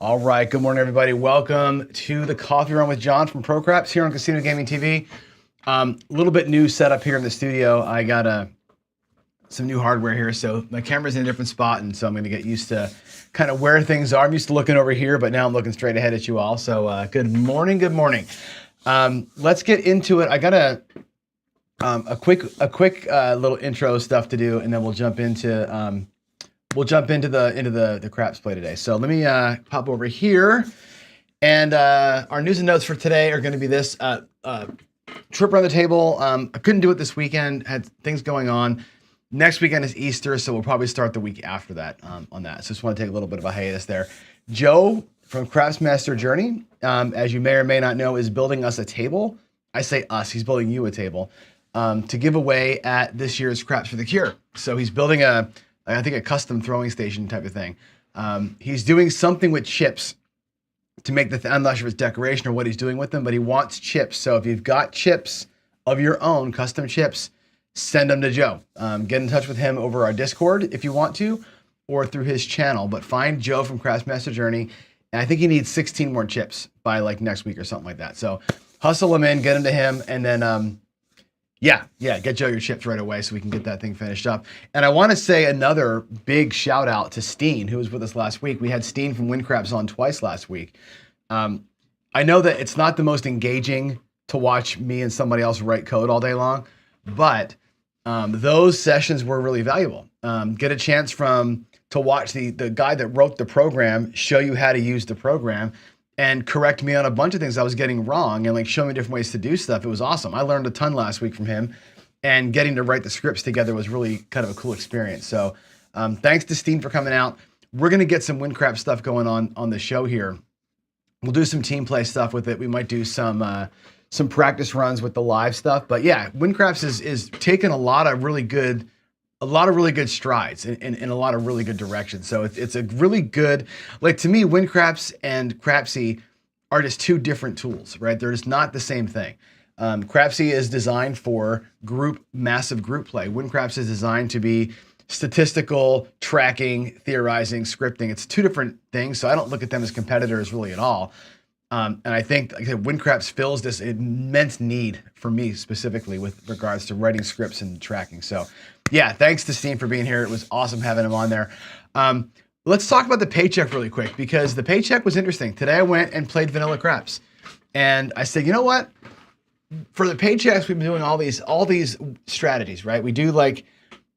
All right, good morning, everybody. Welcome to the Coffee Run with John from ProCraps here on Casino Gaming TV. A little bit new setup here in the studio. I got some new hardware here, so my camera's in a different spot, and so I'm going to get used to kind of where things are. I'm used to looking over here, but now I'm looking straight ahead at you all. So good morning, good morning. Let's get into it. I got a quick little intro stuff to do, and then we'll jump into the craps play today. So let me pop over here, and our news and notes for today are going to be this trip around the table. I couldn't do it this weekend, had things going on. Next weekend is Easter, so we'll probably start the week after that on that. So just want to take a little bit of a hiatus there. Joe from Craftsmaster Journey, as you may or may not know, is building us a table. I say us, he's building you a table to give away at this year's Craps for the Cure. So he's building a custom throwing station type of thing. He's doing something with chips to make I'm not sure if it's decoration or what he's doing with them, but he wants chips. So if you've got chips of your own, custom chips, send them to Joe. Get in touch with him over our Discord if you want to, or through his channel. But find Joe from Craftsmaster Journey, and I think he needs 16 more chips by like next week or something like that. So hustle them in, get them to him, and then get Joe your chips right away so we can get that thing finished up. And I want to say another big shout out to Steen, who was with us last week. We had Steen from WinCraps on twice last week. I know that it's not the most engaging to watch me and somebody else write code all day long, but those sessions were really valuable. Get a chance to watch the guy that wrote the program show you how to use the program and correct me on a bunch of things I was getting wrong and like show me different ways to do stuff. It was awesome. I learned a ton last week from him, and getting to write the scripts together was really kind of a cool experience. So thanks to Steen for coming out. We're going to get some WinCraps stuff going on the show here. We'll do some team play stuff with it. We might do some practice runs with the live stuff. But yeah, WinCraps is taking a lot of really good strides in a lot of really good directions. So it's a really good, like to me, WinCraps and Crapsy are just two different tools, right? They're just not the same thing. Crapsy is designed for massive group play. WinCraps is designed to be statistical, tracking, theorizing, scripting. It's two different things. So I don't look at them as competitors really at all. And I think, like I said, WinCraps fills this immense need for me specifically with regards to writing scripts and tracking. So yeah, thanks to Steve for being here. It was awesome having him on there. Let's talk about the Paycheck really quick, because the Paycheck was interesting. Today I went and played Vanilla Craps, and I said, you know what? For the Paychecks, we've been doing all these strategies, right? We do I've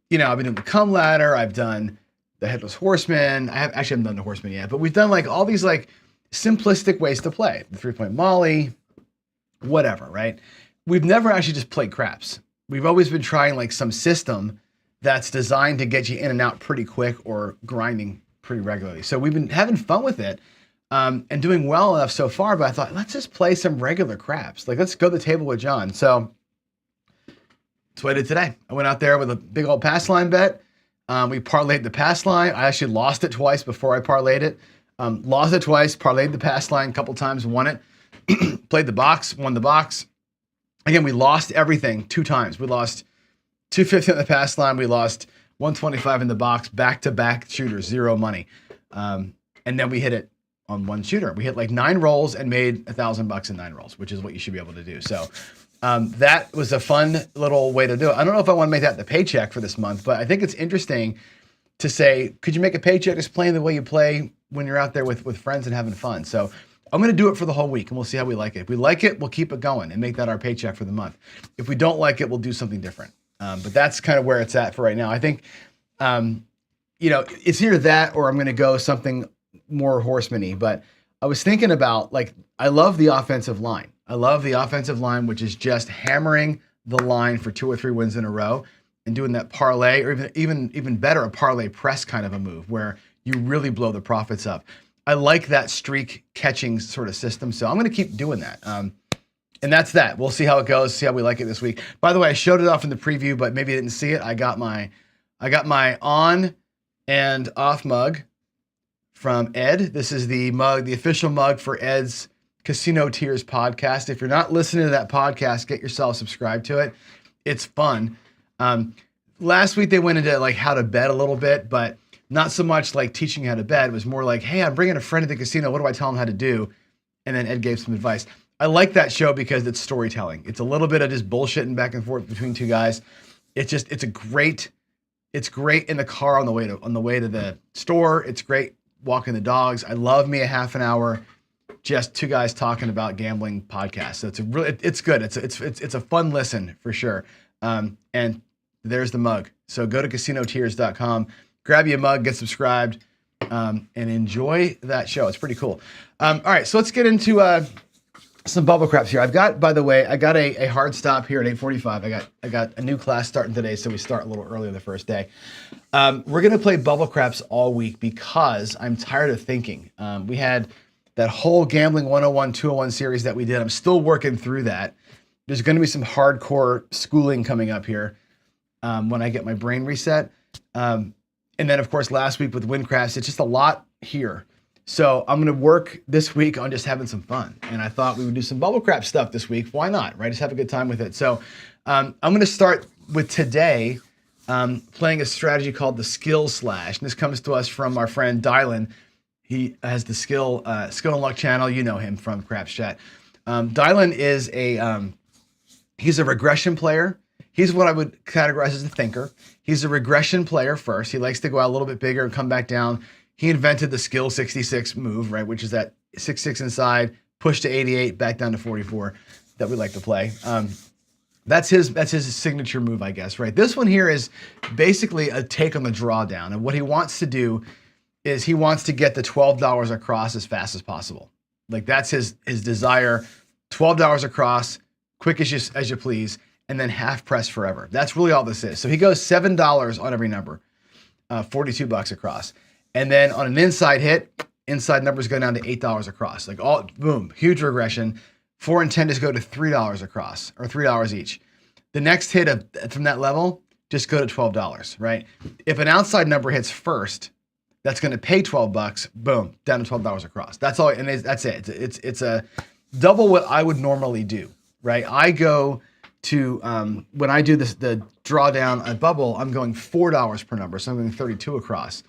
been doing the Come Ladder. I've done the Headless Horseman. I haven't done the Horseman yet, but we've done like all these like simplistic ways to play. The 3-point Molly, whatever, right? We've never actually just played craps. We've always been trying like some system that's designed to get you in and out pretty quick or grinding pretty regularly. So we've been having fun with it and doing well enough so far, but I thought, let's just play some regular craps. Like, let's go to the table with John. So that's what I did today. I went out there with a big old pass line bet. We parlayed the pass line. I actually lost it twice before I parlayed it. Lost it twice, parlayed the pass line a couple times, won it. Played the box, won the box. Again, we lost everything 2 times. We lost 250 on the pass line. We lost 125 in the box, back-to-back shooters, 0 money. And then we hit it on 1 shooter. We hit like 9 rolls and made $1,000 in 9 rolls, which is what you should be able to do. So that was a fun little way to do it. I don't know if I want to make that the Paycheck for this month, but I think it's interesting to say, could you make a Paycheck just playing the way you play when you're out there with friends and having fun? So I'm going to do it for the whole week, and we'll see how we like it. If we like it, we'll keep it going and make that our Paycheck for the month. If we don't like it, we'll do something different. But that's kind of where it's at for right now. I think, it's either that or I'm going to go something more horseman-y. But I was thinking about, like, I love the offensive line. I love the offensive line, which is just hammering the line for 2 or 3 wins in a row and doing that parlay, or even better, a parlay press kind of a move where you really blow the profits up. I like that streak catching sort of system, so I'm going to keep doing that. And that's that. We'll see how it goes, see how we like it this week. By the way, I showed it off in the preview, but maybe you didn't see it. I got my on and off mug from Ed. This is the mug, the official mug for Ed's Casino Tears podcast. If you're not listening to that podcast, get yourself subscribed to it. It's fun. Last week they went into like how to bet a little bit, but Not so much like teaching you how to bet. It was more like, hey, I'm bringing a friend to the casino. What do I tell him how to do? And then Ed gave some advice. I like that show because it's storytelling. It's a little bit of just bullshitting back and forth between two guys. It's great in the car on the way to the store. It's great walking the dogs. I love me a half an hour, just two guys talking about gambling podcast. So it's good. It's a fun listen for sure. And there's the mug. So go to casinotears.com, grab you a mug, get subscribed, and enjoy that show. It's pretty cool. All right, so let's get into some bubble craps here. By the way, I got a hard stop here at 8:45. I got a new class starting today, so we start a little earlier the first day. We're gonna play bubble craps all week because I'm tired of thinking. We had that whole Gambling 101, 201 series that we did. I'm still working through that. There's gonna be some hardcore schooling coming up here when I get my brain reset. And then, of course, last week with Windcrafts, it's just a lot here. So I'm going to work this week on just having some fun. And I thought we would do some bubble crap stuff this week. Why not, right? Just have a good time with it. So I'm going to start with today playing a strategy called the Skill Slash. And this comes to us from our friend Dylan. He has the Skill and Luck channel. You know him from Craps Chat. Dylan is he's a regression player. He's what I would categorize as a thinker. He's a regression player first. He likes to go out a little bit bigger and come back down. He invented the skill 66 move, right? Which is that 66 inside, push to 88, back down to 44 that we like to play. That's his signature move, I guess, right? This one here is basically a take on the drawdown. And what he wants to do is he wants to get the $12 across as fast as possible. Like that's his desire, $12 across, quick as you please, and then half press forever. That's really all this is. So he goes $7 on every number, $42 across. And then on an inside hit, inside numbers go down to $8 across. Like boom, huge regression. 4 and 10 just go to $3 across, or $3 each. The next hit from that level, just go to $12, right? If an outside number hits first, that's going to pay $12. Boom, down to $12 across. That's all, and that's it. It's a double what I would normally do, right? I go to when I do the drawdown at bubble, I'm going $4 per number, so I'm going 32 across.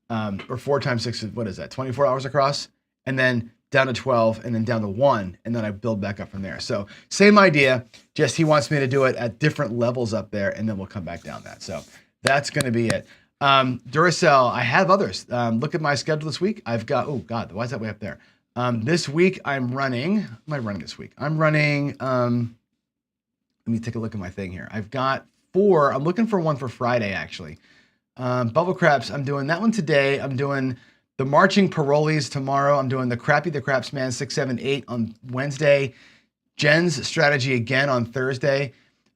Or 4 times 6 is, what is that, $24 across, and then down to 12, and then down to 1, and then I build back up from there. So same idea, just he wants me to do it at different levels up there, and then we'll come back down that. So that's going to be it. Duracell, I have others. Look at my schedule this week. I've got, oh God, why is that way up there? This week I'm running, what am I running this week? I'm running, let me take a look at my thing here. I've got 4, I'm looking for one for Friday actually. Bubble Craps, I'm doing that one today. I'm doing the Marching Parolees tomorrow. I'm doing the Crappy the Craps Man 6, 7, 8 on Wednesday. Jen's strategy again on Thursday.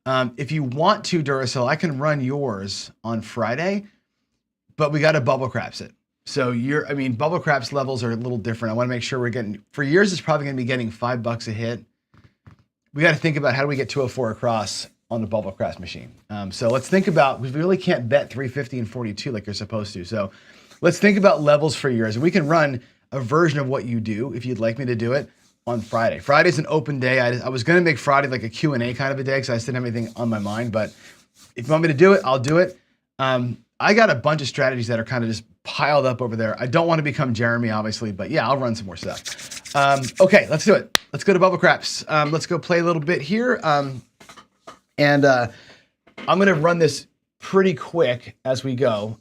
If you want to, Duracell, I can run yours on Friday, but we got to Bubble Craps it. So Bubble Craps levels are a little different. I want to make sure we're getting, for yours it's probably going to be getting $5 a hit. We got to think about how do we get 204 across on the Bubble Craps machine. So let's think about, we really can't bet 350 and 42 like you're supposed to. So let's think about levels for yours. We can run a version of what you do if you'd like me to do it on Friday. Friday's an open day. I was going to make Friday like a Q&A kind of a day because I just didn't have anything on my mind. But if you want me to do it, I'll do it. I got a bunch of strategies that are kind of just piled up over there. I don't want to become Jeremy, obviously, but yeah, I'll run some more stuff. Okay, let's do it. Let's go to Bubble Craps. Let's go play a little bit here. And I'm going to run this pretty quick as we go.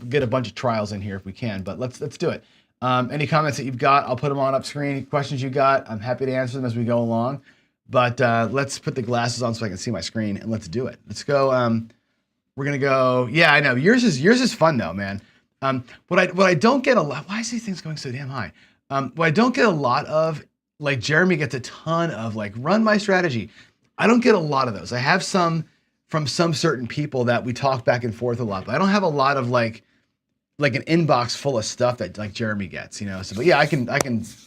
Get a bunch of trials in here if we can, but let's do it. Any comments that you've got, I'll put them on up screen. Questions you got, I'm happy to answer them as we go along. But let's put the glasses on so I can see my screen and let's do it. Let's go. We're gonna go. Yeah, I know yours is fun though, man. What I don't get a lot. Why is these things going so damn high? What I don't get a lot of, like Jeremy gets a ton of, like run my strategy. I don't get a lot of those. I have some from some certain people that we talk back and forth a lot, but I don't have a lot of like an inbox full of stuff that like Jeremy gets, you know? So, but yeah, I can,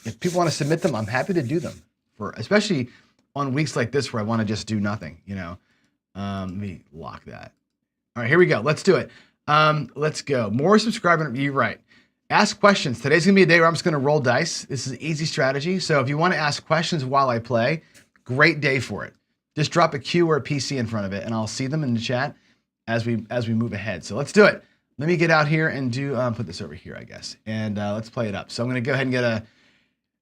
if people want to submit them, I'm happy to do them especially on weeks like this where I want to just do nothing, you know? Let me lock that. All right, here we go. Let's do it. Let's go. More subscriber, you're right. Ask questions. Today's gonna be a day where I'm just gonna roll dice. This is an easy strategy. So if you want to ask questions while I play, great day for it. Just drop a Q or a PC in front of it and I'll see them in the chat as we move ahead. So let's do it. let me get out here and do, put this over here, I guess. And let's play it up. So I'm going to go ahead and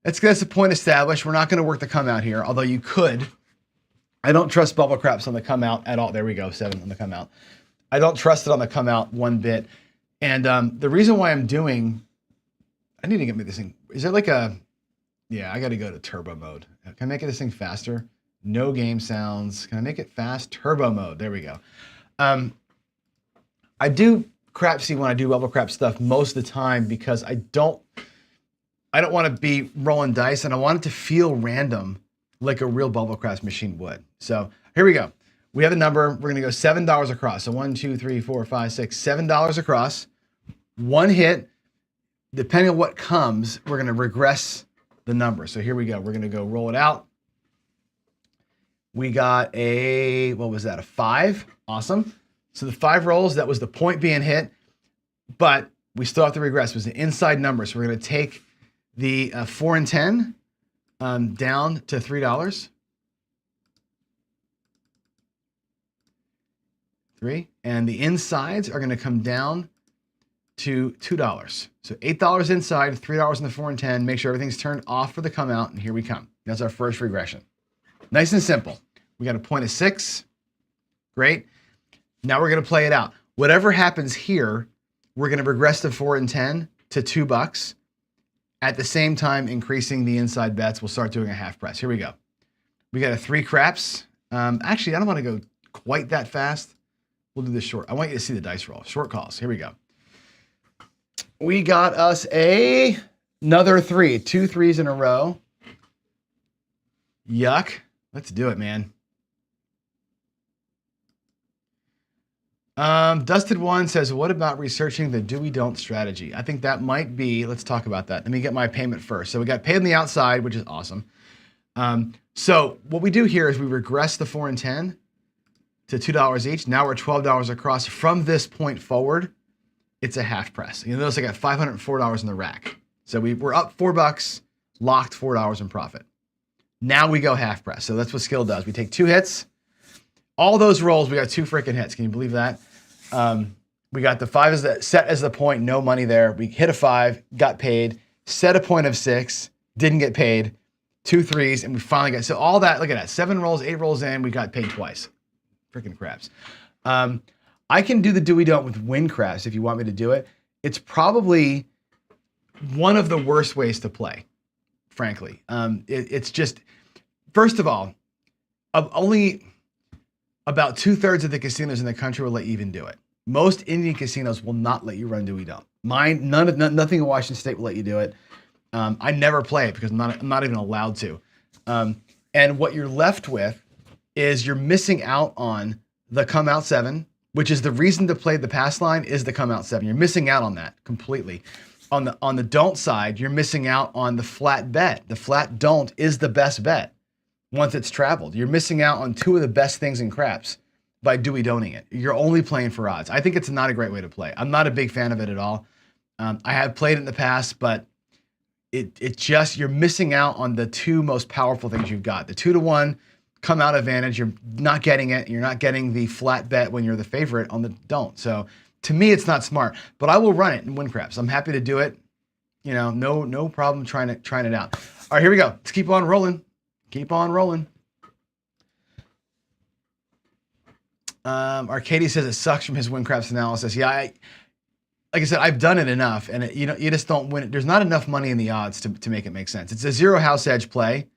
let's get us a point established. We're not going to work the come out here, although you could. I don't trust bubble craps on the come out at all. There we go, 7 on the come out. I don't trust it on the come out one bit. And the reason why I'm doing, I need to get me this thing. Is there like yeah, I got to go to turbo mode. Can I make this thing faster? No game sounds. Can I make it fast? Turbo mode. There we go. I do crap see when I do bubble crap stuff most of the time because I don't want to be rolling dice and I want it to feel random like a real bubble craps machine would. So here we go. We have a number. We're going to go $7 across. So 1, 2, 3, 4, 5, 6, $7 across. One hit. Depending on what comes, we're going to regress the number. So here we go. We're going to go roll it out. We got what was that? A 5. Awesome. So the 5 rolls, that was the point being hit, but we still have to regress. It was an inside number. So we're going to take the 4 and 10 down to $3. 3. And the insides are going to come down to $2. So $8 inside, $3 in the 4 and 10. Make sure everything's turned off for the come out, and here we come. That's our first regression. Nice and simple. We got a point of 6. Great. Now we're going to play it out. Whatever happens here, we're going to regress the 4 and 10 to $2. At the same time, increasing the inside bets. We'll start doing a half press. Here we go. We got a 3 craps. Actually, I don't want to go quite that fast. We'll do this short. I want you to see the dice roll. Short calls. Here we go. We got us another 3. 2 3s in a row. Yuck. Let's do it, man. Dusted One says, what about researching the do-we-don't strategy? I think that might be, let's talk about that. Let me get my payment first. So we got paid on the outside, which is awesome. So what we do here is we regress the 4 and 10 to $2 each. Now we're $12 across. From this point forward, it's a half press. You notice I got $504 in the rack. So we're up $4, locked $4 in profit. Now we go half press. So that's what skill does. We take 2 hits. All those rolls, we got 2 freaking hits. Can you believe that? We got the 5 set as the point, no money there. We hit a 5, got paid, set a point of 6, didn't get paid, 2 3s, and we finally got, so all that, look at that, 7 rolls, 8 rolls in, we got paid twice. Freaking craps. I can do the do-we-don't with win craps if you want me to do it. It's probably one of the worst ways to play, frankly. It's just, first of all, only about 2/3 of the casinos in the country will let you even do it. Most Indian casinos will not let you run do-we-don't. Mine, nothing in Washington State will let you do it. I never play it because I'm not even allowed to. And what you're left with is you're missing out on the come out 7, which is the reason to play the pass line is the come out 7. You're missing out on that completely. On the don't side, you're missing out on the flat bet. The flat don't is the best bet. Once it's traveled, you're missing out on 2 of the best things in craps by do-we-don'ting it. You're only playing for odds. I think it's not a great way to play. I'm not a big fan of it at all. I have played it in the past, but it just, you're missing out on the 2 most powerful things you've got. The 2-to-1 come out advantage. You're not getting it. You're not getting the flat bet when you're the favorite on the don't. So to me, it's not smart, but I will run it in win craps. I'm happy to do it. You know, no problem trying it out. All right, here we go. Let's keep on rolling. Keep on rolling. Arcady says it sucks from his win craps analysis. Yeah, like I said, I've done it enough, and you just don't win it. There's not enough money in the odds to make it make sense. It's a 0 house edge play,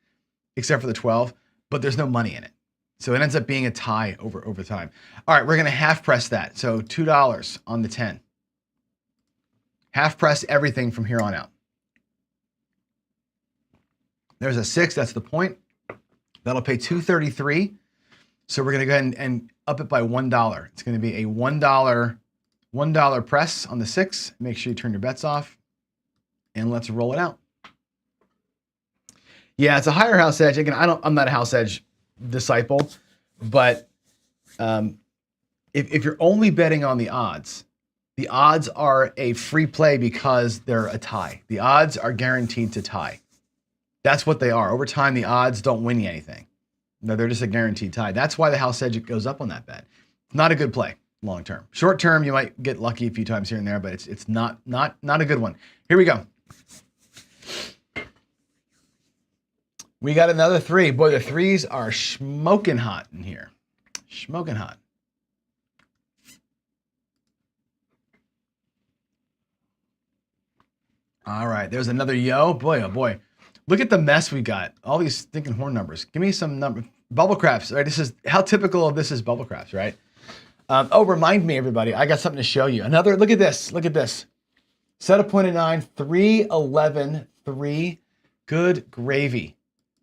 except for the 12, but there's no money in it. So it ends up being a tie over time. All right, we're going to half press that. So $2 on the 10. Half press everything from here on out. There's a 6, that's the point. That'll pay $2.33. So we're going to go ahead and up it by $1. It's going to be a $1 press on the 6. Make sure you turn your bets off. And let's roll it out. Yeah, it's a higher house edge. Again, I'm not a house edge disciple, but if you're only betting on the odds are a free play because they're a tie. The odds are guaranteed to tie. That's what they are. Over time, the odds don't win you anything. No, they're just a guaranteed tie. That's why the house edge goes up on that bet. Not a good play. long term. Short term, you might get lucky a few times here and there, but it's not a good one. Here we go. We got another 3. Boy, the 3s are smoking hot in here. Smoking hot. All right, there's another yo. Boy, oh boy. Look at the mess we got. All these stinking horn numbers. Give me some number. Bubble craps, right? This is how typical of this is bubble craps, right? Oh, remind me, everybody. I got something to show you. Another, look at this. Look at this. Set of point of 9, 3, 11, 3. Good gravy.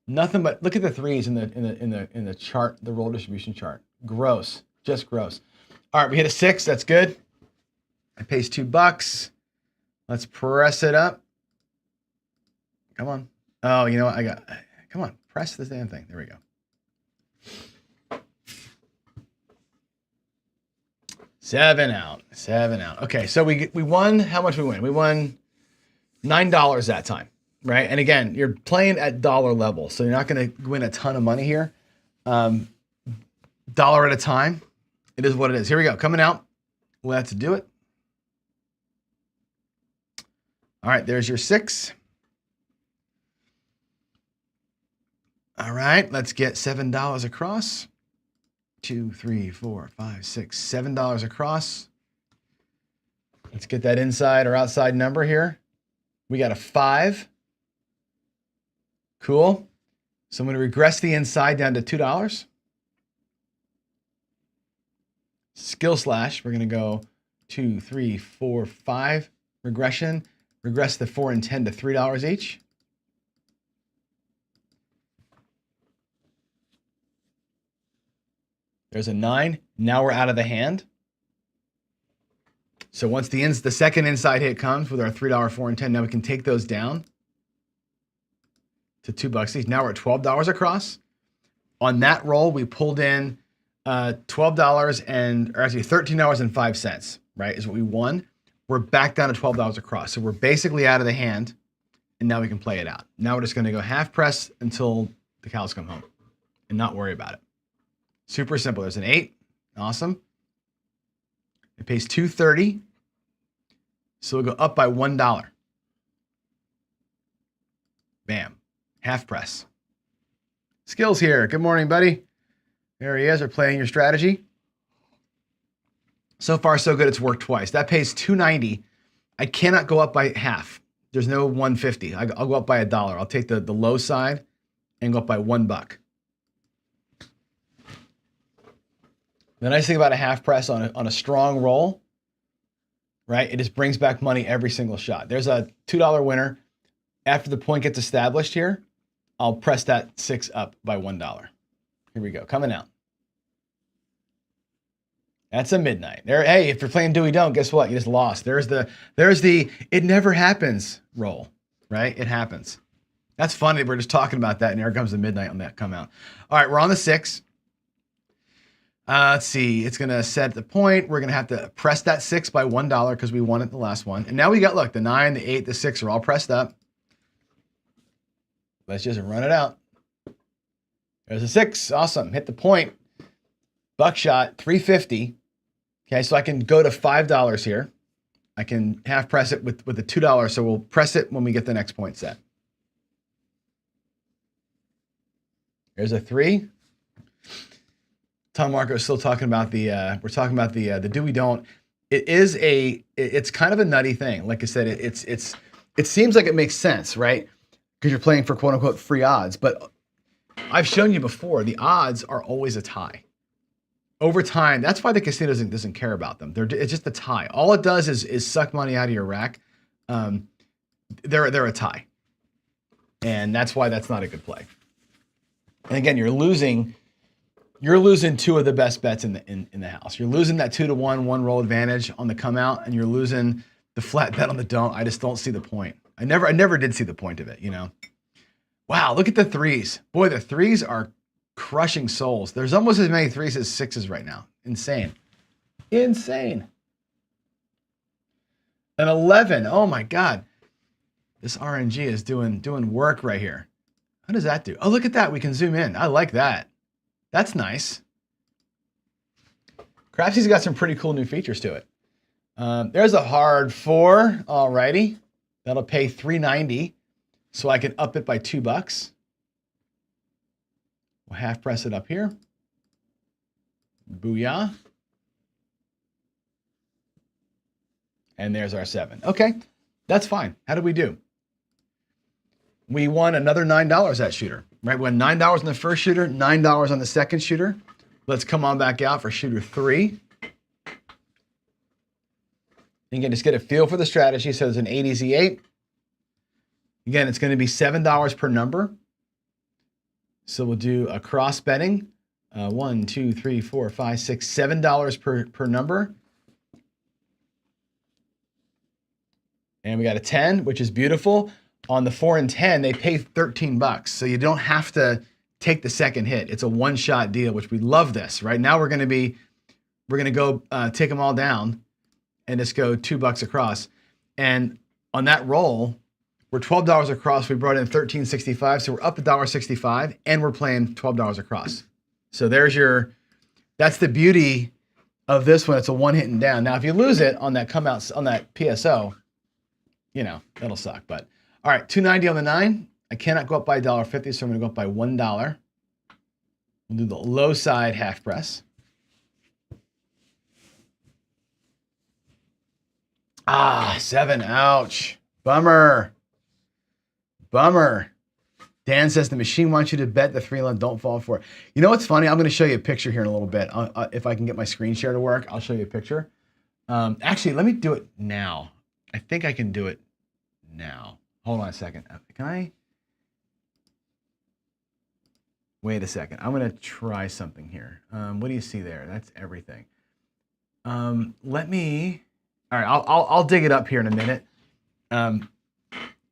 Nothing but look at the 3s in the chart, the roll distribution chart. Gross, just gross. All right, we hit a 6. That's good. It pays $2. Let's press it up. Come on. Oh, you know what? Come on, press this damn thing. There we go. 7 out. Okay, so we won. How much we win? We won $9 that time, right? And again, you're playing at dollar level, so you're not going to win a ton of money here. Dollar at a time. It is what it is. Here we go. Coming out. Let's do it. All right, there's your 6. All right, let's get $7 across. 2, 3, 4, 5, 6, $7 across. Let's get that inside or outside number here. We got a 5. Cool. So I'm going to regress the inside down to $2. Skill slash, we're going to go 2, 3, 4, 5. Regression. Regress the 4 and 10 to $3 each. There's a 9. Now we're out of the hand. So once the second inside hit comes with our $3, 4, and 10, now we can take those down to $2 each. Now we're at $12 across. On that roll, we pulled in $12 or actually $13.05, right, is what we won. We're back down to $12 across. So we're basically out of the hand, and now we can play it out. Now we're just going to go half press until the cows come home and not worry about it. Super simple. There's an 8. Awesome. It pays $2.30. So we'll go up by $1. Bam. Half press. Skills here. Good morning, buddy. There he is. We're playing your strategy. So far, so good. It's worked twice. That pays $2.90. I cannot go up by half. There's no $1.50. I'll go up by $1. I'll take the low side and go up by $1. The nice thing about a half press on a strong roll, right? It just brings back money every single shot. There's a $2 winner. After the point gets established here, I'll press that 6 up by $1. Here we go. Coming out. That's a midnight. There. Hey, if you're playing do we don't, guess what? You just lost. There's the it never happens roll, right? It happens. That's funny. We're just talking about that, and here comes the midnight on that come out. All right, we're on the 6. Let's see. It's going to set the point. We're going to have to press that 6 by $1 because we won it the last one. And now we got, look, the 9, the 8, the 6 are all pressed up. Let's just run it out. There's a 6. Awesome. Hit the point. Buckshot, $3.50. Okay, so I can go to $5 here. I can half press it with the $2, so we'll press it when we get the next point set. There's a 3. Tom Marco is still talking about we're talking about the do we don't. It's kind of a nutty thing. Like I said, it seems like it makes sense, right? Because you're playing for quote unquote free odds, but I've shown you before, the odds are always a tie. Over time, that's why the casino doesn't care about them. It's just a tie. All it does is suck money out of your rack. They're a tie, and that's why that's not a good play. And again, you're losing 2 of the best bets in the house. You're losing that 2-to-1 one roll advantage on the come out, and you're losing the flat bet on the don't. I just don't see the point. I never did see the point of it. You know. Wow, look at the 3s. Boy, the 3s are crushing souls. There's almost as many 3s as 6s right now. Insane. Insane. An 11. Oh my God. This RNG is doing work right here. How does that do? Oh, look at that. We can zoom in. I like that. That's nice. Crapsy's got some pretty cool new features to it. There's a hard 4, alrighty. That'll pay $3.90, so I can up it by $2. We'll half press it up here. Booyah. And there's our 7. Okay, that's fine. How did we do? We won another $9 that shooter, right? We won $9 on the first shooter, $9 on the second shooter. Let's come on back out for shooter 3. Again, just get a feel for the strategy. So there's an 8 easy 8. Again, it's going to be $7 per number. So we'll do a cross betting. 1, 2, 3, 4, 5, 6, $7 per number. And we got a 10, which is beautiful. On the 4 and 10, they pay $13. So you don't have to take the second hit. It's a one-shot deal, which we love this. Right now we're going to go take them all down and just go $2 across. And on that roll, we're $12 across. We brought in $13.65, so we're up $1.65, and we're playing $12 across. So that's the beauty of this one. It's a one hit and down. Now, if you lose it on that on that PSO, that'll suck. But all right, $2.90 on the 9. I cannot go up by $1.50, so I'm going to go up by $1. We'll do the low side half press. Ah, 7. Ouch. Bummer. Dan says the machine wants you to bet the 3 line. Don't fall for it. You know what's funny? I'm going to show you a picture here in a little bit. If I can get my screen share to work, I'll show you a picture. Actually, let me do it now. I think I can do it now. Hold on a second. Can I? Wait a second. I'm going to try something here. What do you see there? That's everything. Let me. All right, I'll dig it up here in a minute.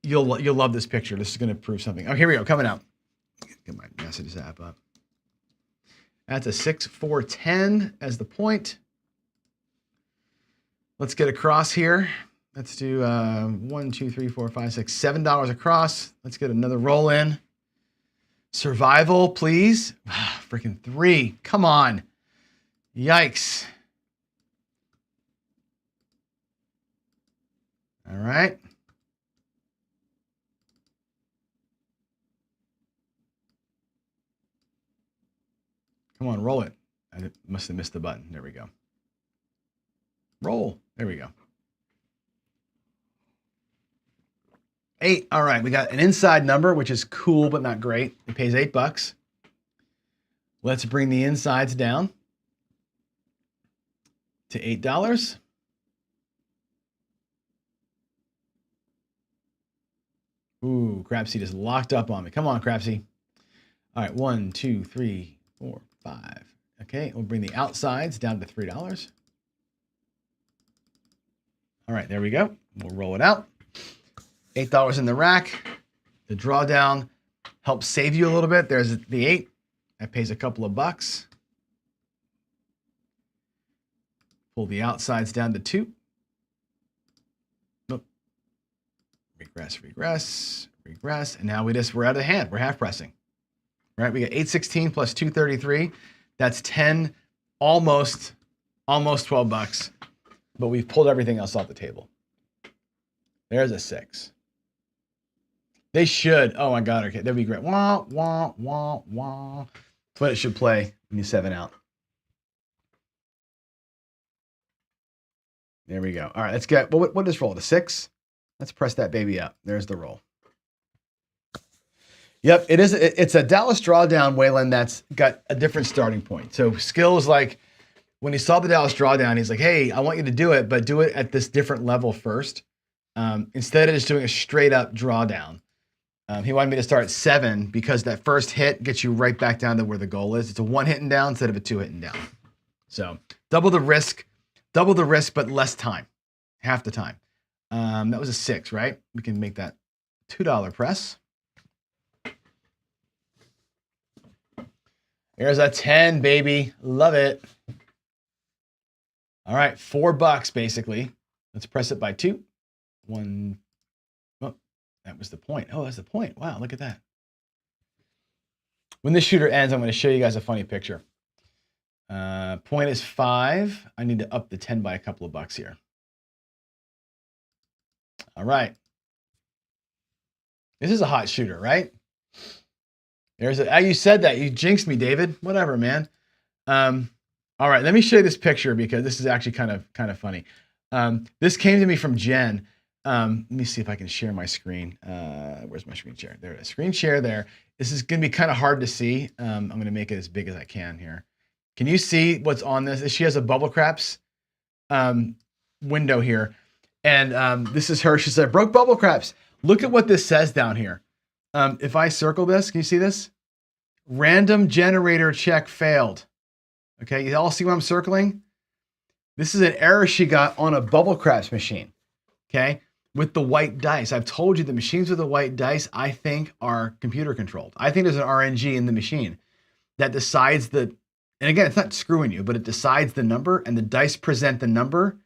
You'll love this picture. This is going to prove something. Oh, here we go. Coming out. Get my messages app up. That's a 6, 4, 10 as the point. Let's get across here. Let's do 1, 2, 3, 4, 5, 6, $7 across. Let's get another roll in. Survival, please. Freaking 3. Come on. Yikes. All right. Come on, roll it. I must have missed the button. There we go. Roll. There we go. 8. All right, we got an inside number, which is cool but not great. It pays $8. Let's bring the insides down to $8. Ooh, Crapsy just locked up on me. Come on, Crapsy. All right, 1, 2, 3, 4, 5. Okay, we'll bring the outsides down to $3. All right, there we go. We'll roll it out. $8 in the rack. The drawdown helps save you a little bit. There's the 8. That pays a couple of bucks. Pull the outsides down to 2. Nope. Regress. And now we're out of hand. We're half pressing. Right? We got 816 plus 233. That's 10, almost $12. But we've pulled everything else off the table. There's a 6. They should. Oh my God. Okay, that'd be great. Wah, wah, wah, wah. That's what it should play when you 7 out. There we go. All right, let's get, what is roll? The 6? Let's press that baby up. There's the roll. Yep, it is. It's a Dallas Drawdown, Waylon, that's got a different starting point. So skill is like, when he saw the Dallas Drawdown, he's like, hey, I want you to do it, but do it at this different level first. Instead of just doing a straight up drawdown. He wanted me to start at 7 because that first hit gets you right back down to where the goal is. It's a 1 hitting down instead of a 2 hitting down. So double the risk, but less time, half the time. That was a 6, right? We can make that $2 press. There's a 10, baby. Love it. All right, $4 basically. Let's press it by 2. 1. Oh, that was the point. Oh, that's the point. Wow, look at that. When this shooter ends, I'm going to show you guys a funny picture. Point is 5. I need to up the 10 by a couple of bucks here. All right. This is a hot shooter, right? You said that. You jinxed me, David. Whatever, man. All right, let me show you this picture because this is actually kind of funny. This came to me from Jen. Let me see if I can share my screen. Where's my screen share? There it is. Screen share there. This is going to be kind of hard to see. I'm going to make it as big as I can here. Can you see what's on this? She has a bubble craps window here. And this is her. She said, broke bubble craps. Look at what this says down here. If I circle this, can you see this? Random generator check failed. Okay, you all see what I'm circling? This is an error she got on a bubble craps machine, okay, with the white dice. I've told you the machines with the white dice, I think, are computer controlled. I think there's an RNG in the machine that decides and again, it's not screwing you, but it decides the number, and the dice present the number,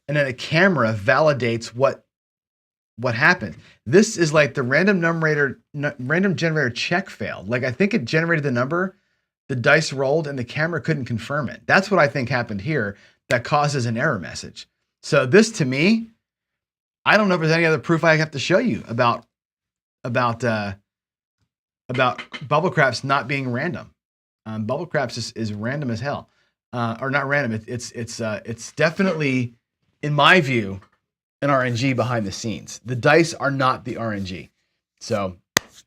and then a camera validates what happened. This is like the random generator check failed. Like, I think it generated the number, the dice rolled, and the camera couldn't confirm it. That's what I think happened here that causes an error message. So this, to me, I don't know if there's any other proof I have to show you about bubble craps not being random. Bubble craps is random as hell, or not random. It's definitely, in my view, an RNG behind the scenes. The dice are not the RNG. So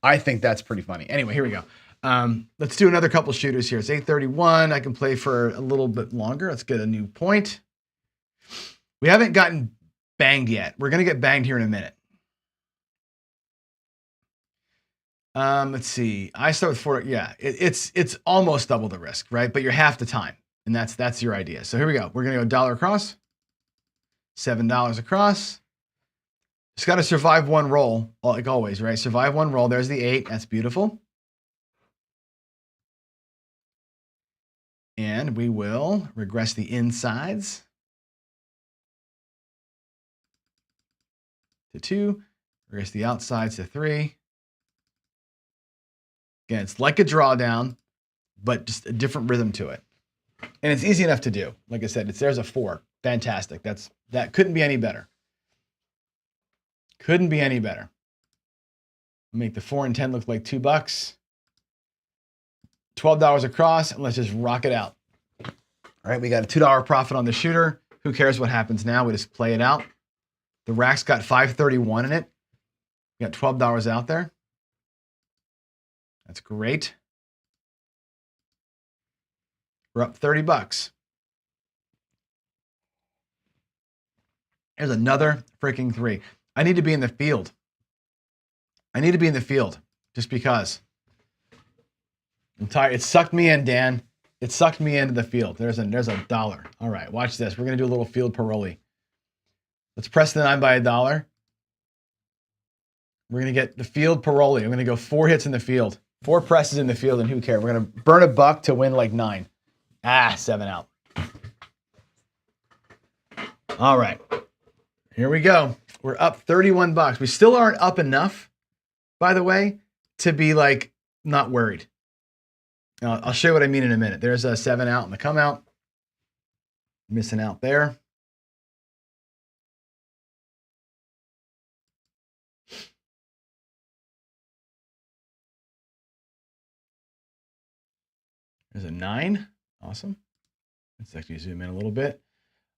I think that's pretty funny. Anyway, here we go. Let's do another couple shooters here. It's 8:31. I can play for a little bit longer. Let's get a new point. We haven't gotten banged yet. We're going to get banged here in a minute. Let's see. I start with 4. Yeah, it's almost double the risk, right? But you're half the time. And that's your idea. So here we go. We're going to go dollar across. $7 across. Just got to survive one roll, like always, right? Survive one roll. There's the 8. That's beautiful. And we will regress the insides to 2, regress the outsides to 3. Again, it's like a drawdown, but just a different rhythm to it. And it's easy enough to do. Like I said, there's a 4. Fantastic. That couldn't be any better. Couldn't be any better. Make the 4 and 10 look like $2. $12 across, and let's just rock it out. All right, we got a $2 profit on the shooter. Who cares what happens now? We just play it out. The rack's got 531 in it. We got $12 out there. That's great. We're up $30. Here's another freaking 3. I need to be in the field. I need to be in the field just because. I'm tired. It sucked me in, Dan. It sucked me into the field. There's a dollar. All right, watch this. We're going to do a little field paroli. Let's press the 9 by $1. We're going to get the field paroli. I'm going to go 4 hits in the field. 4 presses in the field, and who cares? We're going to burn $1 to win like 9. 7 out. All right. Here we go. We're up $31. We still aren't up enough, by the way, to be like not worried. I'll show you what I mean in a minute. There's a 7 out in the come out. Missing out there. There's a 9. Awesome. Let's actually zoom in a little bit.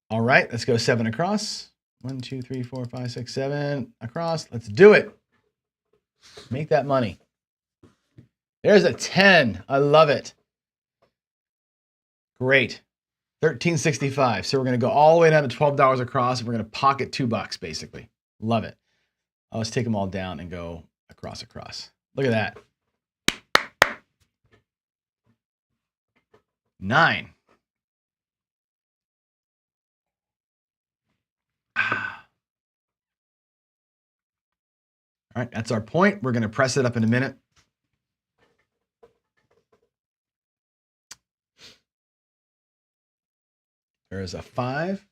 All right, let's go 7 across. 1, 2, 3, 4, 5, 6, 7 across. Let's do it. Make that money. There's a 10. I love it. Great. 13.65. So we're going to go all the way down to $12 across, and we're going to pocket $2 basically. Love it. Let's take them all down and go across. Look at that. 9. All right, that's our point. We're going to press it up in a minute. There is a 5.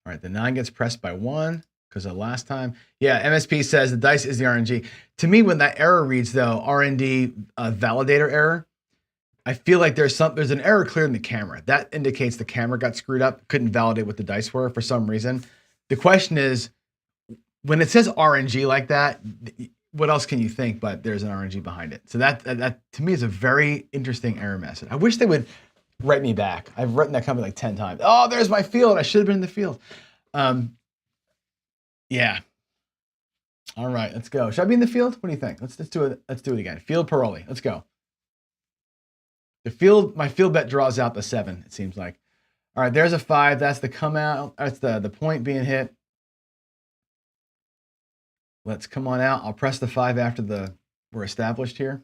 All right, the 9 gets pressed by 1 because of last time. Yeah, MSP says the dice is the RNG. To me, when that error reads, though, RND validator error, I feel like there's an error clear in the camera. That indicates the camera got screwed up, couldn't validate what the dice were for some reason. The question is, when it says RNG like that, what else can you think but there's an RNG behind it? So that to me is a very interesting error message. I wish they would write me back. I've written that company like 10 times. Oh, there's my field. I should have been in the field. Yeah. All right, let's go. Should I be in the field? What do you think? Let's do it. Let's do it again. Field Paroli. Let's go. My field bet draws out the 7, it seems like. All right, there's a 5. That's the come out. That's the point being hit. Let's come on out. I'll press the 5 after we're established here.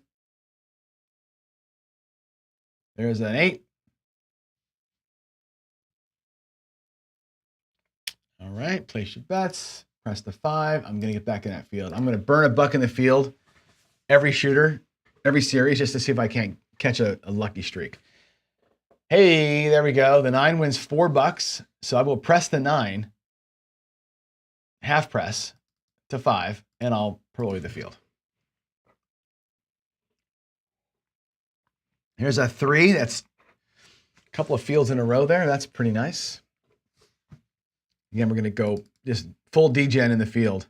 There's an 8. All right, place your bets. Press the 5. I'm going to get back in that field. I'm going to burn a buck in the field every shooter, every series, just to see if I can't catch a lucky streak. Hey, there we go. The 9 wins $4. So I will press the 9, half press to 5, and I'll paroli the field. Here's a 3. That's a couple of fields in a row there. That's pretty nice. Again, we're going to go just full degen in the field.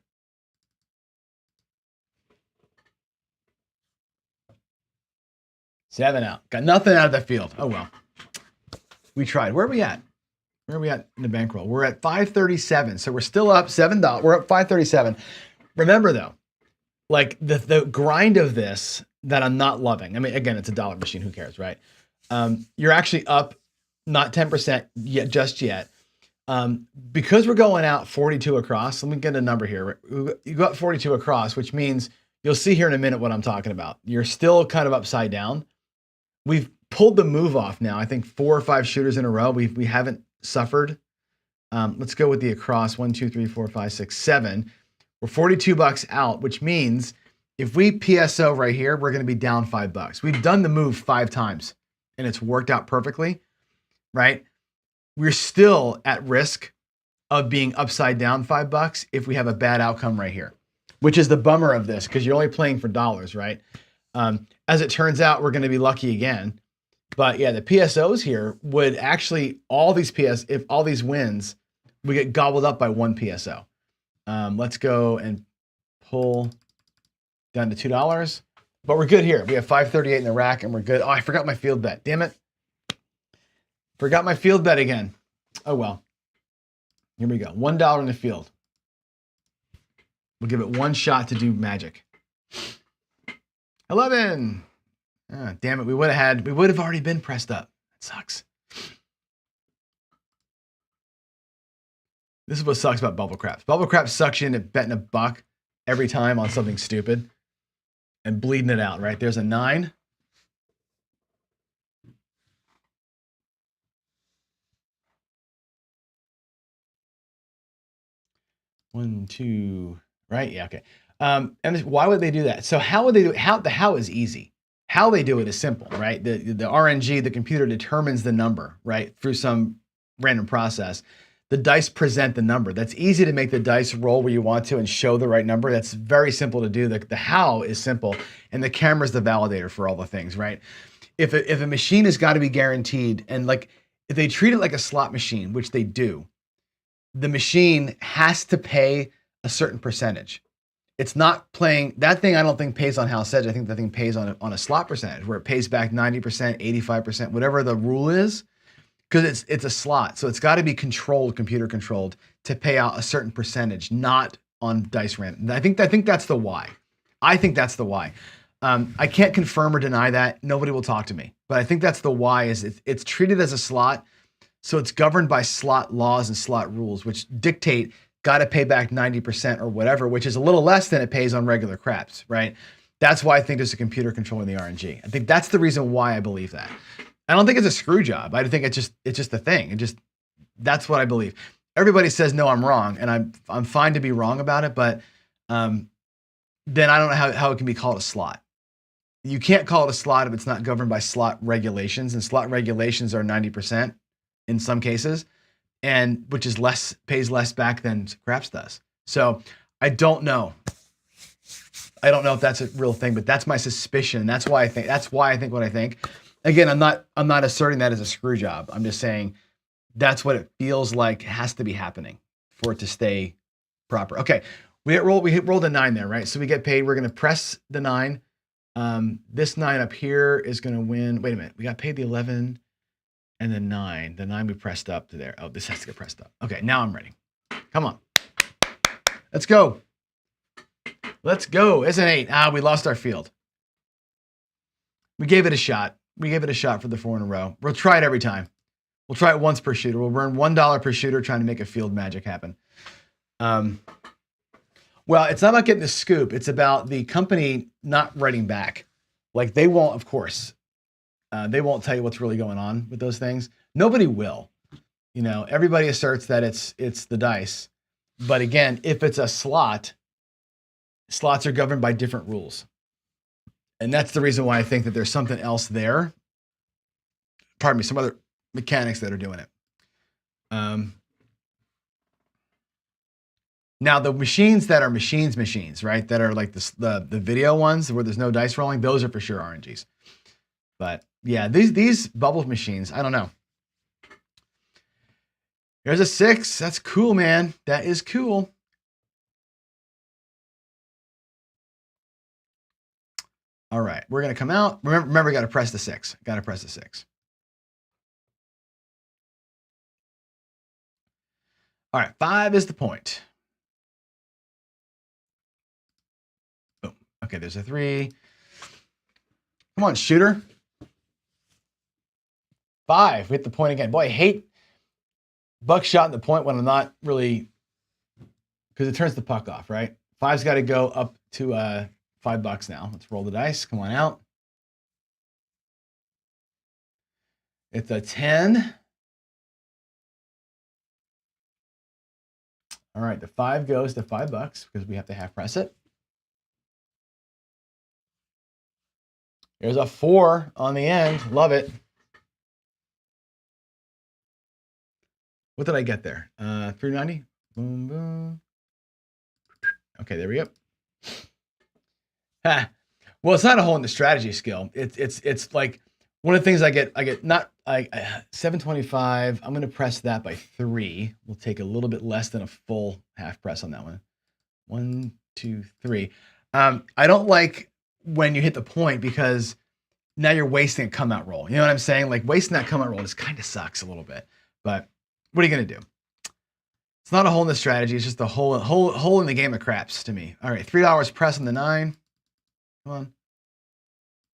Seven out. Got nothing out of the field. Oh, well. We tried. Where are we at? Where are we at in the bankroll? We're at 537. So we're still up $7. We're up 537. Remember, though, like the grind of this that I'm not loving. I mean, again, it's a dollar machine. Who cares, right? You're actually up not 10% yet, just yet. Because we're going out 42 across, let me get a number here. You go up 42 across, which means you'll see here in a minute what I'm talking about. You're still kind of upside down. We've pulled the move off now. I think 4 or 5 shooters in a row. We haven't suffered. Let's go with the across. 1, 2, 3, 4, 5, 6, 7. We're $42 out, which means if we PSO right here, we're going to be down $5. We've done the move 5 times and it's worked out perfectly, right? We're still at risk of being upside down $5 if we have a bad outcome right here, which is the bummer of this because you're only playing for dollars, right? As it turns out, we're going to be lucky again. But yeah, the PSOs here would actually, if all these wins, we get gobbled up by 1 PSO. Let's go and pull down to $2. But we're good here. We have 538 in the rack and we're good. Oh, I forgot my field bet. Damn it. Forgot my field bet again. Oh, well. Here we go. $1 in the field. We'll give it one shot to do magic. 11. Oh, damn it. We would have already been pressed up. That sucks. This is what sucks about bubble craps. Bubble craps sucks you into betting $1 every time on something stupid and bleeding it out, right? There's a 9. One, 2, right? Yeah, okay. And why would they do that? So how would they do it? The how is easy. How they do it is simple, right? The RNG, the computer determines the number, right? Through some random process. The dice present the number. That's easy to make the dice roll where you want to and show the right number. That's very simple to do. The how is simple, and the camera's the validator for all the things, right? If a machine has got to be guaranteed, and like if they treat it like a slot machine, which they do, the machine has to pay a certain percentage. It's not playing, that thing I don't think pays on house edge. I think that thing pays on a slot percentage where it pays back 90%, 85%, whatever the rule is, because it's a slot. So it's got to be controlled, computer controlled, to pay out a certain percentage, not on dice random. I think that's the why. I think that's the why. I can't confirm or deny that. Nobody will talk to me. But I think that's the why, is it's treated as a slot. So it's governed by slot laws and slot rules, which dictate got to pay back 90% or whatever, which is a little less than it pays on regular craps, right? That's why I think there's a computer controlling the RNG. I think that's the reason why I believe that. I don't think it's a screw job. I think it's just a thing. That's what I believe. Everybody says, no, I'm wrong. And I'm fine to be wrong about it, but then I don't know how it can be called a slot. You can't call it a slot if it's not governed by slot regulations, and slot regulations are 90% in some cases, and which is pays less back than craps does. So I don't know. I don't know if that's a real thing, but that's my suspicion. That's why I think what I think. Again, I'm not asserting that as a screw job. I'm just saying that's what it feels like has to be happening for it to stay proper. Okay, we rolled a 9 there, right? So we get paid. We're gonna press the 9. This 9 up here is gonna win. Wait a minute, we got paid the 11 and the 9. The 9 we pressed up to there. Oh, this has to get pressed up. Okay, now I'm ready. Come on, let's go. Let's go. It's an 8. We lost our field. We gave it a shot. We gave it a shot for the 4 in a row. We'll try it every time. We'll try it once per shooter. We'll earn $1 per shooter trying to make a field magic happen. Well, it's not about getting the scoop. It's about the company not writing back. Like they won't, of course, they won't tell you what's really going on with those things. Nobody will. You know, everybody asserts that it's the dice. But again, if it's a slot, slots are governed by different rules. And that's the reason why I think that there's something else there. Pardon me, some other mechanics that are doing it. Now the machines that are machines, right? That are like the video ones where there's no dice rolling, those are for sure RNGs. But yeah, these bubble machines, I don't know. There's a 6. That's cool, man. That is cool. All right, we're gonna come out. Remember, got to press the 6. Got to press the 6. All right, 5 is the point. Boom. Okay, there's a 3. Come on, shooter. 5. We hit the point again. Boy, I hate buckshot in the point when I'm not really, because it turns the puck off, right? 5's got to go up to $5 now. Let's roll the dice. Come on out. It's a 10. All right, the 5 goes to $5 because we have to half press it. There's a 4 on the end. Love it. What did I get there? 390. Boom, boom. Okay, there we go. Well, it's not a hole in the strategy skill. It's like one of the things I get not 725. I'm going to press that by 3. We'll take a little bit less than a full half press on that one. 1, 2, 3. I don't like when you hit the point because now you're wasting a come out roll. You know what I'm saying? Like wasting that come out roll just kind of sucks a little bit. But what are you going to do? It's not a hole in the strategy. It's just a hole in the game of craps to me. All right, $3 press on the 9. Come on.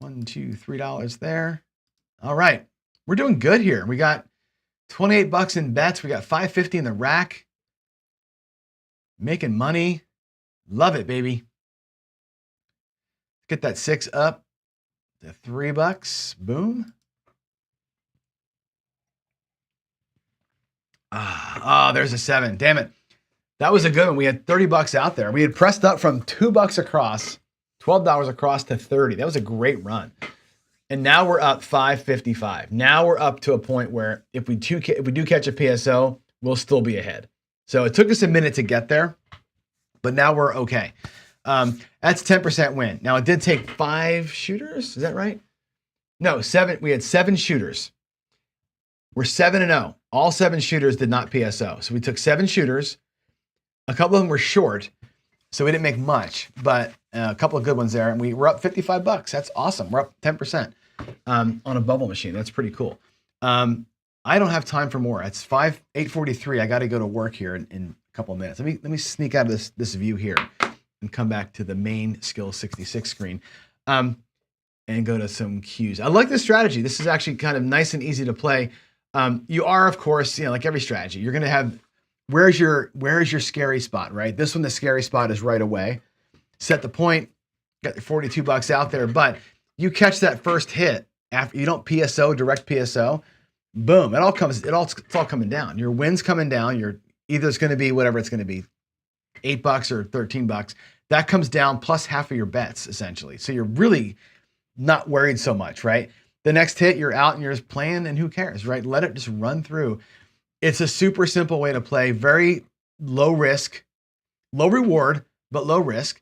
$1, $2, $3 there. All right. We're doing good here. We got $28 in bets. We got $5.50 in the rack. Making money. Love it, baby. Get that 6 up to $3. Boom. There's a 7. Damn it. That was a good one. We had $30 out there. We had pressed up from $2 across, $12 across to 30. That was a great run. And now we're up $5.55. Now we're up to a point where if we do catch a PSO, we'll still be ahead. So it took us a minute to get there, but now we're okay. That's 10% win. Now it did take 5 shooters. Is that right? No, 7. We had 7 shooters. We're 7-0. All 7 shooters did not PSO. So we took 7 shooters. A couple of them were short, so we didn't make much, but a couple of good ones there. And we were up $55. That's awesome. We're up 10% on a bubble machine. That's pretty cool. I don't have time for more. It's 8:43. I got to go to work here in a couple of minutes. Let me sneak out of this view here and come back to the main skill 66 screen and go to some cues. I like this strategy. This is actually kind of nice and easy to play. You are, of course, like every strategy, you're going to have, where's your scary spot, right? This one, the scary spot is right away. Set the point, got your $42 out there, but you catch that first hit after you don't PSO, direct PSO, boom, it's all coming down. Your win's coming down. Either it's going to be whatever it's going to be, $8 or $13. That comes down plus half of your bets essentially. So you're really not worried so much, right? The next hit, you're out and you're just playing, and who cares, right? Let it just run through. It's a super simple way to play. Very low risk, low reward, but low risk.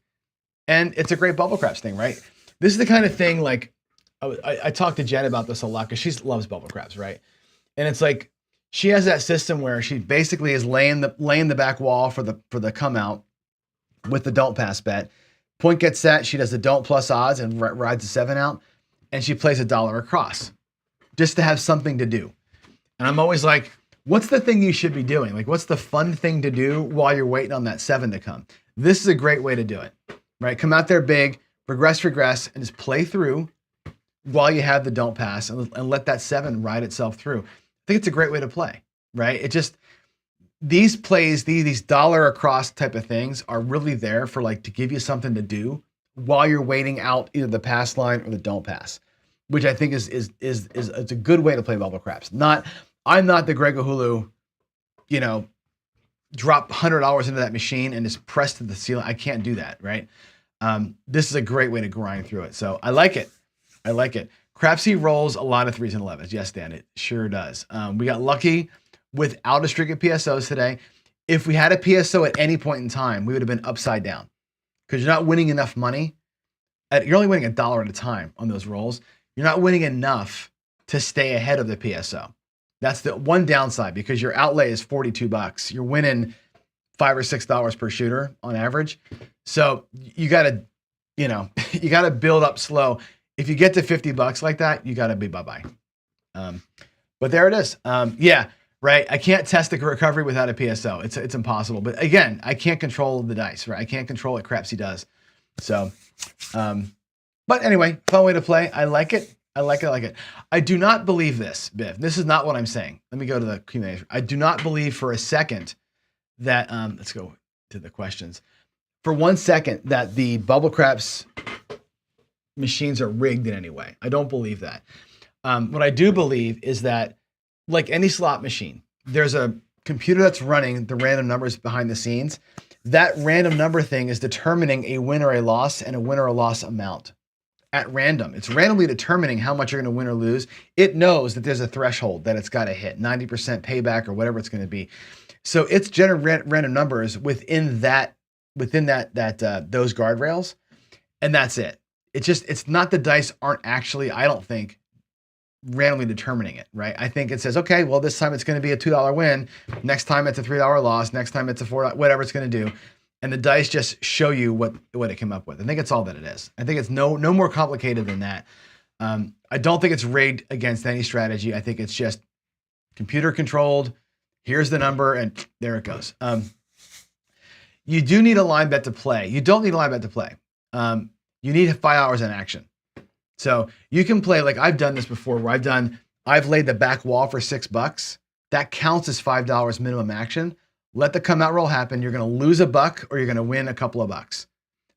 And it's a great bubble craps thing, right? This is the kind of thing like I talked to Jen about this a lot because she loves bubble craps, right? And it's like she has that system where she basically is laying the back wall for the come out with the don't pass bet. Point gets set, she does the don't plus odds and rides the 7 out, and she plays $1 across just to have something to do. And I'm always like, what's the thing you should be doing? Like, what's the fun thing to do while you're waiting on that 7 to come? This is a great way to do it, right? Come out there big, regress, and just play through while you have the don't pass and let that 7 ride itself through. I think it's a great way to play, right? It just, these plays, these dollar across type of things are really there for like to give you something to do while you're waiting out either the pass line or the don't pass, which I think is it's a good way to play bubble craps. I'm not the Greg Ohulu, drop $100 into that machine and just press to the ceiling. I can't do that, right? This is a great way to grind through it. So I like it. Crapsy rolls a lot of 3s and 11s. Yes, Dan, it sure does. We got lucky without a streak of PSOs today. If we had a PSO at any point in time, we would have been upside down because you're not winning enough money. You're only winning $1 at a time on those rolls. You're not winning enough to stay ahead of the PSO. That's the one downside because your outlay is $42. You're winning $5 or $6 per shooter on average. So you gotta build up slow. If you get to $50 like that, you gotta be bye-bye. But there it is. Yeah, right. I can't test the recovery without a PSO. It's impossible. But again, I can't control the dice, right? I can't control what Crapsy does. So, but anyway, fun way to play. I like it. I do not believe this, Biv. This is not what I'm saying. Let me go to the Q&A. I do not believe for a second that, let's go to the questions. For 1 second that the bubble craps machines are rigged in any way. I don't believe that. What I do believe is that like any slot machine, there's a computer that's running the random numbers behind the scenes. That random number thing is determining a win or a loss and a win or a loss amount. At random. It's randomly determining how much you're going to win or lose. It knows that there's a threshold that it's got to hit, 90% payback or whatever it's going to be. So it's generating random numbers within those guardrails, and that's it. It's not the dice aren't actually, I don't think, randomly determining it, right? I think it says, okay, well, this time it's going to be a $2 win. Next time it's a $3 loss. Next time it's a $4, whatever it's going to do. And the dice just show you what it came up with. I think it's all that it is. I think it's no more complicated than that. I don't think it's rigged against any strategy. I think it's just computer controlled. Here's the number, and there it goes. You do need a line bet to play. You don't need a line bet to play. You need 5 hours in action. So you can play, like I've done this before, where I've laid the back wall for $6. That counts as $5 minimum action. Let the come out roll happen. You're going to lose $1 or you're going to win a couple of bucks.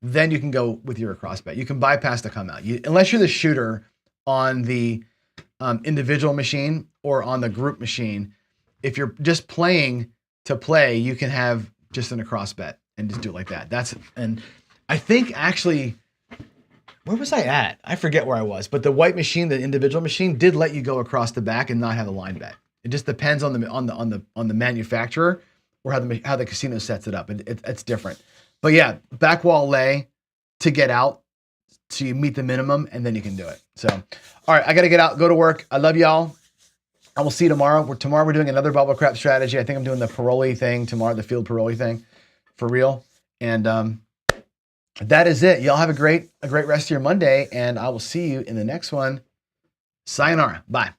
Then you can go with your across bet. You can bypass the come out. Unless you're the shooter on the individual machine or on the group machine, if you're just playing to play, you can have just an across bet and just do it like that. And I think actually, where was I at? I forget where I was, but the white machine, the individual machine, did let you go across the back and not have a line bet. It just depends on the manufacturer or how the casino sets it up. It's different. But yeah, back wall lay to get out so you meet the minimum and then you can do it. So, all right, I got to get out, go to work. I love y'all. I will see you tomorrow. Tomorrow we're doing another bubble crap strategy. I think I'm doing the Paroli thing tomorrow, the field Paroli thing for real. And that is it. Y'all have a great rest of your Monday, and I will see you in the next one. Sayonara. Bye.